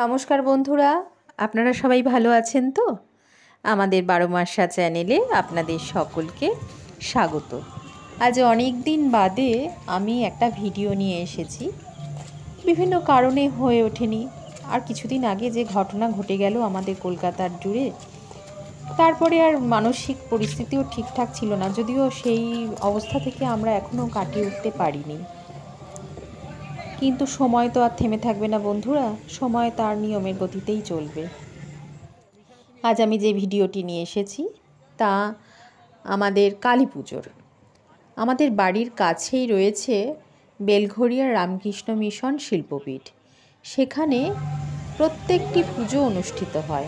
নমস্কার বন্ধুরা, আপনারা সবাই ভালো আছেন তো? আমাদের 12 মাসা চ্যানেলে আপনাদের সকলকে স্বাগত। আজ অনেক দিন বাদে আমি একটা ভিডিও নিয়ে এসেছি। বিভিন্ন কারণে হয়ে ওঠেনি। আর কিছুদিন আগে যে ঘটনা ঘটে গেল আমাদের কলকাতার জুড়ে, তারপরে আর মানসিক পরিস্থিতিও ঠিকঠাক ছিল না, যদিও সেই অবস্থা থেকে আমরা এখনও কাটিয়ে উঠতে পারিনি। কিন্তু সময় তো আর থেমে থাকবে না বন্ধুরা, সময় তার নিয়মের গতিতেই চলবে। আজ আমি যে ভিডিওটি নিয়ে এসেছি তা আমাদের কালী পুজোর। আমাদের বাড়ির কাছেই রয়েছে বেলঘরিয়া রামকৃষ্ণ মিশন শিল্পপীঠ। সেখানে প্রত্যেকটি পুজো অনুষ্ঠিত হয়।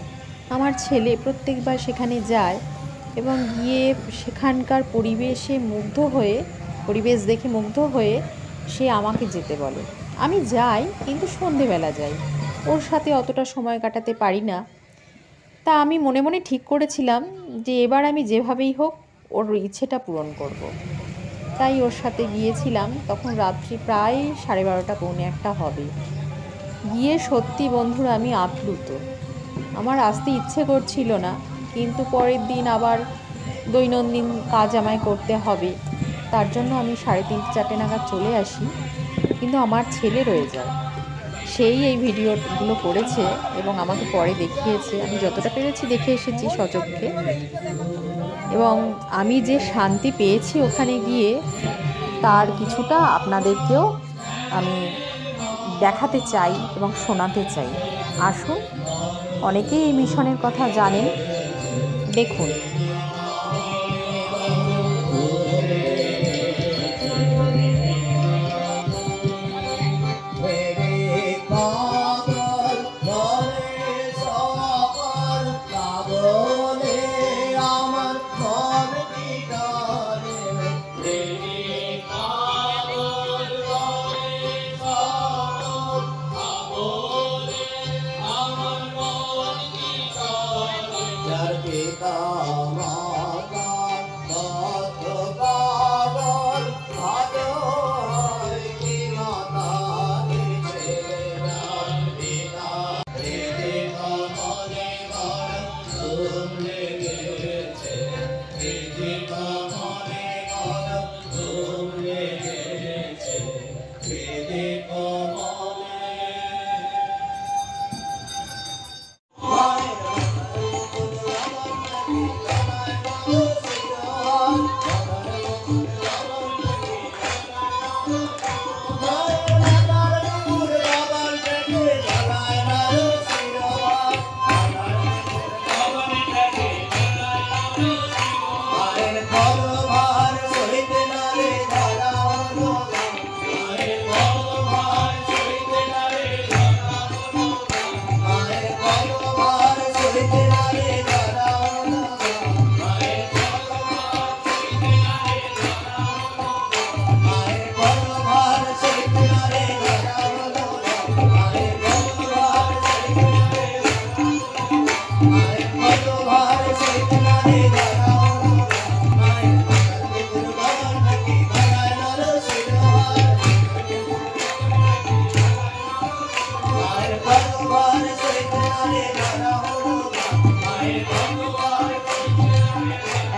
আমার ছেলে প্রত্যেকবার সেখানে যায় এবং গিয়ে সেখানকার পরিবেশ দেখে মুগ্ধ হয়ে সে আমাকে যেতে বলে। আমি যাই, কিন্তু সন্ধেবেলা যাই, ওর সাথে অতটা সময় কাটাতে পারি না। তা আমি মনে মনে ঠিক করেছিলাম যে এবার আমি যেভাবেই হোক ওর ইচ্ছেটা পূরণ করব। তাই ওর সাথে গিয়েছিলাম। তখন রাত্রি প্রায় 12:30 পৌনে 1 হবে। গিয়ে সত্যি বন্ধুরা আমি আপ্লুত। আমার আসতে ইচ্ছে করছিল না, কিন্তু পরের দিন আবার দৈনন্দিন কাজ আমায় করতে হবে। তার জন্য আমি 3:30-4 নাগাদ চলে আসি, কিন্তু আমার ছেলে রয়ে যায়। সেই এই ভিডিওগুলো করেছে এবং আমাকে পরে দেখিয়েছে। আমি যতটা পেরেছি দেখে এসেছি সচক্ষে, এবং আমি যে শান্তি পেয়েছি ওখানে গিয়ে তার কিছুটা আপনাদেরকেও আমি দেখাতে চাই এবং শোনাতে চাই। আসুন, অনেকেই এই মিশনের কথা জানেন, দেখুন।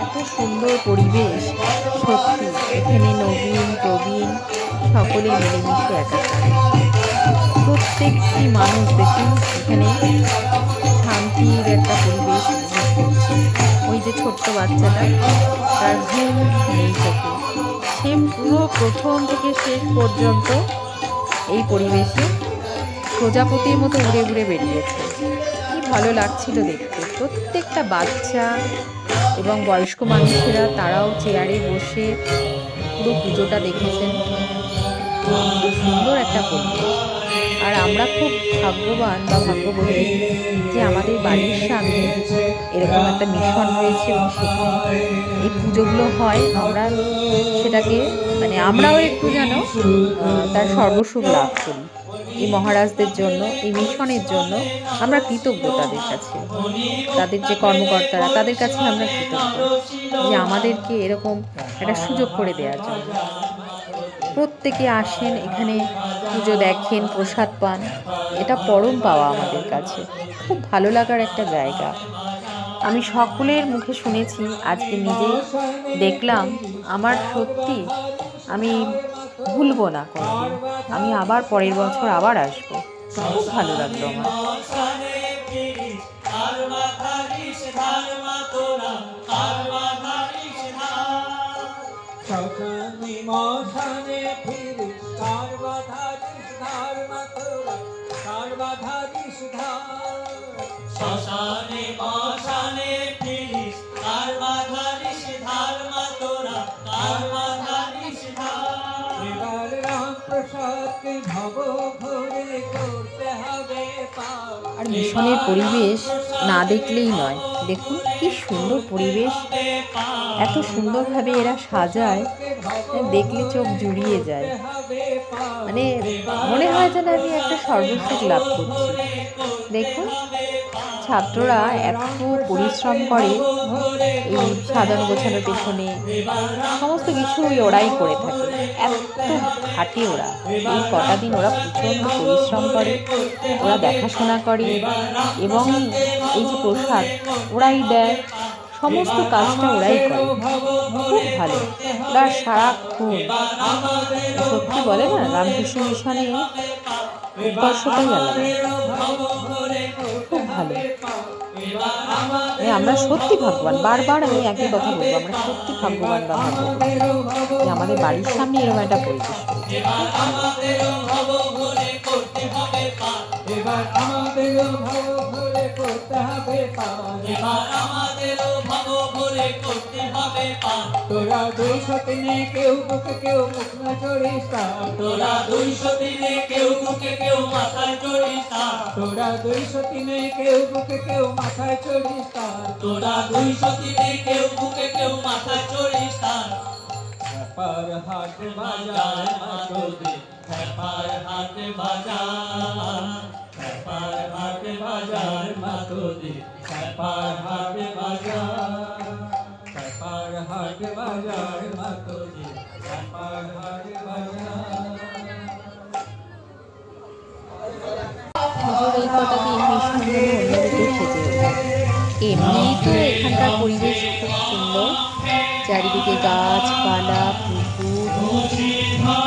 এত সুন্দর পরিবেশ, সত্যি এখানে নবীন প্রবীণ সকলে মিলেমিশে একাকার। প্রত্যেকটি মানুষ দেখুন এখানে শান্তির একটা পরিবেশ উপভোগ করছে। ওই যে ছোট্ট বাচ্চাটা, তার ঘুম নেই চোখে, সে পুরো প্রথম থেকে শেষ পর্যন্ত এই পরিবেশে প্রজাপতির মতো উড়ে উড়ে বেরিয়েছে। কি ভালো লাগছিল দেখতে। প্রত্যেকটা বাচ্চা এবং বয়স্ক মানুষেরা তারাও চেয়ারে বসে পুরো পুজোটা দেখেছেন। খুব সুন্দর একটা পরিবেশ। আর আমরা খুব ভাগ্যবান বা ভাগ্যবতী যে আমাদের বাড়ির সামনে এরকম একটা মিশন রয়েছে এবং সেখানে এই পুজোগুলো হয়। আমরা সেটাকে আমরাও একটু যেন তার সর্বসুখ লাভ করি। এই মহারাজদের জন্য, এই মিশনের জন্য আমরা কৃতজ্ঞ তাদের কাছে। তাদের যে কর্মকর্তারা, তাদের কাছে আমরা কৃতজ্ঞ যে আমাদেরকে এরকম একটা সুযোগ করে দেওয়ার জন্য। প্রত্যেকে আসেন এখানে পুজো দেখেন, প্রসাদ পান, এটা পরম পাওয়া আমাদের কাছে। খুব ভালো লাগার একটা জায়গা। আমি সকলের মুখে শুনেছি, আজকে নিজে দেখলাম। আমার সত্যি আমি ভুলবো না কোনোদিন। আমি আবার পরের বছর আবার আসবো। খুব ভালো লাগলো আমার। আর মিশনের পরিবেশ না দেখলেই নয়। দেখুন কি সুন্দর পরিবেশ, এত সুন্দরভাবে এরা সাজায়, দেখলে চোখ জুড়িয়ে যায়। মানে মনে হয় যেন আমি একটা সর্বসুখ লাভ করছি। দেখুন ছাত্ররা এত পরিশ্রম করে এই সাজানো গোছানোর পেছনে, সমস্ত কিছুই ওরাই করে থাকে। এত খাটে ওরা, এই কটা দিন ওরা প্রচণ্ড পরিশ্রম করে, ওরা দেখাশোনা করে, এবং এই যে প্রসাদ ওরাই দেয়, সমস্ত কাজটা ওরাই করে। খুব ভালো, ওরা সারাক্ষণ সত্যি বলে না, রামকৃষ্ণ মিশনে উৎকর্ষটাই আলাদা। খুব ভালো। আমরা সত্যি ভাগ্যবান, বারবার আমি একই কথা বলবো, আমরা সত্যি ভাগ্যবান বা ভাগ্যবান যে আমাদের বাড়ির সামনে এরকম একটা পরিবেশ তোরা 203 কেউ বুকে কেউ মুখ না চড়িস, তোরা 203 কেউ বুকে কেউ মাথায় চড়িস, তোরা 203 কেউ বুকে কেউ মাথায় চড়িস, তোরা 203 কেউ বুকে কেউ মাথায় চড়িস। পার হাট বাজার মাতোদে, পার হাট বাজার, পার হাট বাজার মাতোদে, পার হাট বাজার, পার হাট বাজার মাতোদে, পার হাট বাজার। পুজোর এই কটা দিন মিশনগুলো অন্যদিকে সেজে ওঠে। এমনিই তো এখানকার পরিবেশ খুব সুন্দর, চারিদিকে গাছপালা, পুকুর,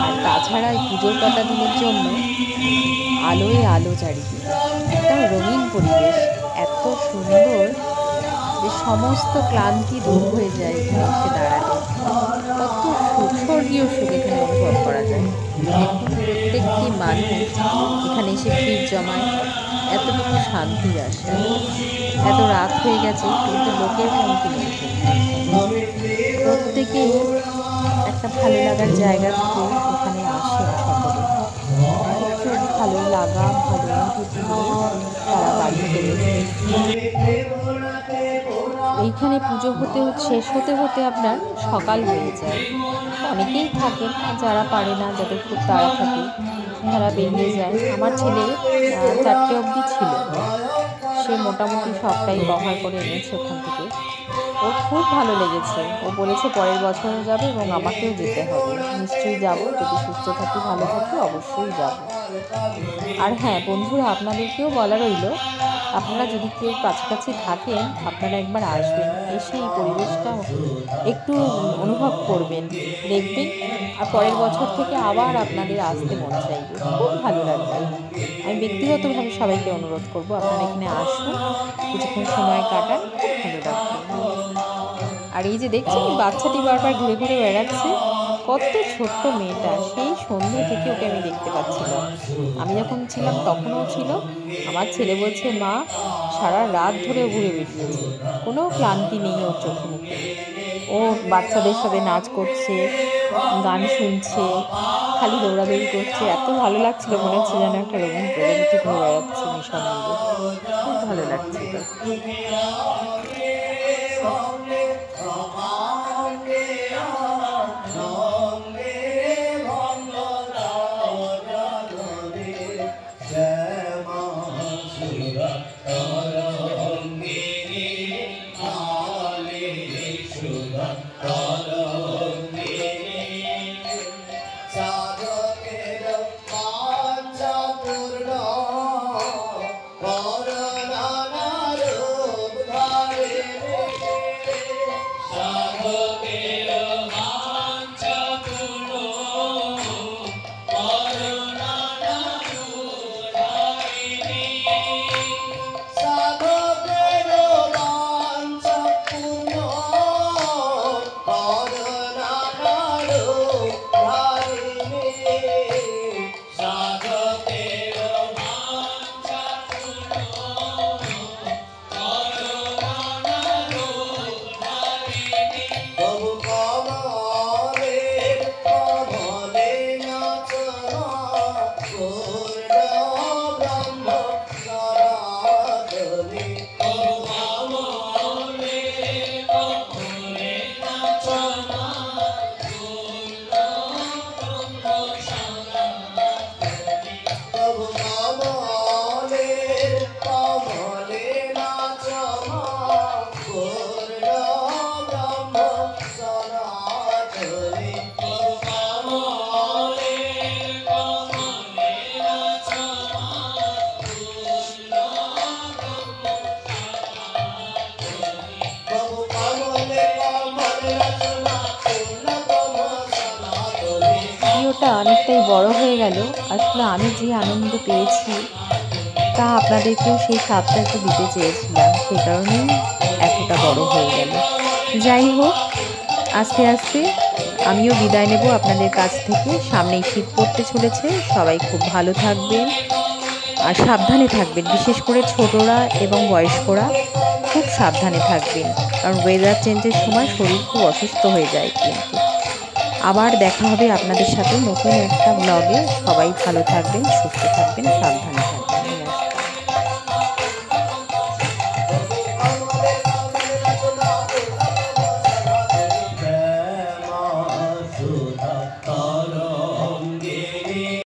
আর তাছাড়া এই পুজোর কটা দিনের জন্য আলোয় আলো চারিদিকে, একটা রঙিন পরিবেশ, এত সুন্দর যে সমস্ত ক্লান্তি দূর হয়ে যায় এখানে এসে দাঁড়ালে। কত সুখ, স্বর্গীয় সুখ এখানে অনুভব করা যায়। দেখুন প্রত্যেকটি মানুষ এখানে এসে ভিড় জমায়, এতটুকু শান্তি আসে। এত রাত হয়ে গেছে কিন্তু লোকের কমতি নেই, প্রত্যেকেই একটা ভালো লাগার জায়গা থেকে এখানে আসে সকলে। খুব ভালো লাগা, ভালো অনুভূতি নিয়ে তারা বাড়ি ফেরে। এইখানে পুজো শেষ হতে হতে আপনার সকাল হয়ে যায়। অনেকেই থাকেন, যারা পারে না, যাদের খুব তাড়া থাকে, তারা বেরিয়ে যায়। আমার ছেলে 4টে অবধি ছিল, সে মোটামুটি সবটাই কভার করে এনেছে ওখান থেকে। ও খুব ভালো লেগেছে, ও বলেছে পরের বছরও যাবে এবং আমাকেও যেতে হবে। নিশ্চয়ই যাব, যদি সুস্থ থাকি, ভালো থাকি, অবশ্যই যাব। আর হ্যাঁ বন্ধুরা, আপনাদেরকেও বলা রইল, আপনারা যদি কেউ কাছাকাছি থাকেন, আপনারা একবার আসবেন, এসে এই পরিবেশটা একটু অনুভব করবেন, দেখবেন, আর পরের বছর থেকে আবার আপনাদের আসতে মন চাইবে, খুব ভালো লাগবে। আমি ব্যক্তিগতভাবে সবাইকে অনুরোধ করব, আপনারা এখানে আসুন, কিছুক্ষণ সময় কাটান, খুব ভালো লাগবে। আর এই যে দেখছেন বাচ্চাটি বারবার ঘুরে ঘুরে বেড়াচ্ছে, কত ছোট্ট মেয়েটা, সেই সন্ধ্যে থেকে ওকে আমি দেখতে পাচ্ছিলাম। আমি যখন ছিলাম তখনও ছিল। আমার ছেলে বলছে, মা সারা রাত ধরে ঘুরে বেরিয়েছে, কোনো ক্লান্তি নেই ওর চোখে মুখে। ও বাচ্চাদের সাথে নাচ করছে, গান শুনছে, খালি দৌড়াদৌড়ি করছে, এত ভালো লাগছিল, মনে হচ্ছে যেন একটা রঙিন প্রজাপতি ঘুরে বেড়াচ্ছে মিশন মিলে। খুব ভালো লাগছিল। ভিডিওটা অনেকটাই বড় হয়ে গেল। আসলে আমি যে আনন্দ পেয়েছি তা আপনাদেরকেও সেই স্বাদটা একটু দিতে চেয়েছিলাম, সেই কারণেই এতটা বড় হয়ে গেল। যাই হোক, আস্তে আস্তে আমিও বিদায় নেব আপনাদের কাছ থেকে। সামনেই শীত পড়তে চলেছে, সবাই খুব ভালো থাকবেন আর সাবধানে থাকবেন, বিশেষ করে ছোটরা এবং বয়স্করা খুব সাবধানে থাকবেন, কারণ ওয়েদার চেঞ্জের সময় শরীর খুব অসুস্থ হয়ে যায়। কিন্তু আবার দেখা হবে আপনাদের সাথে নতুন একটা ব্লগে। সবাই ভালো থাকবেন, সুস্থ থাকবেন, সাবধানে থাকবেন।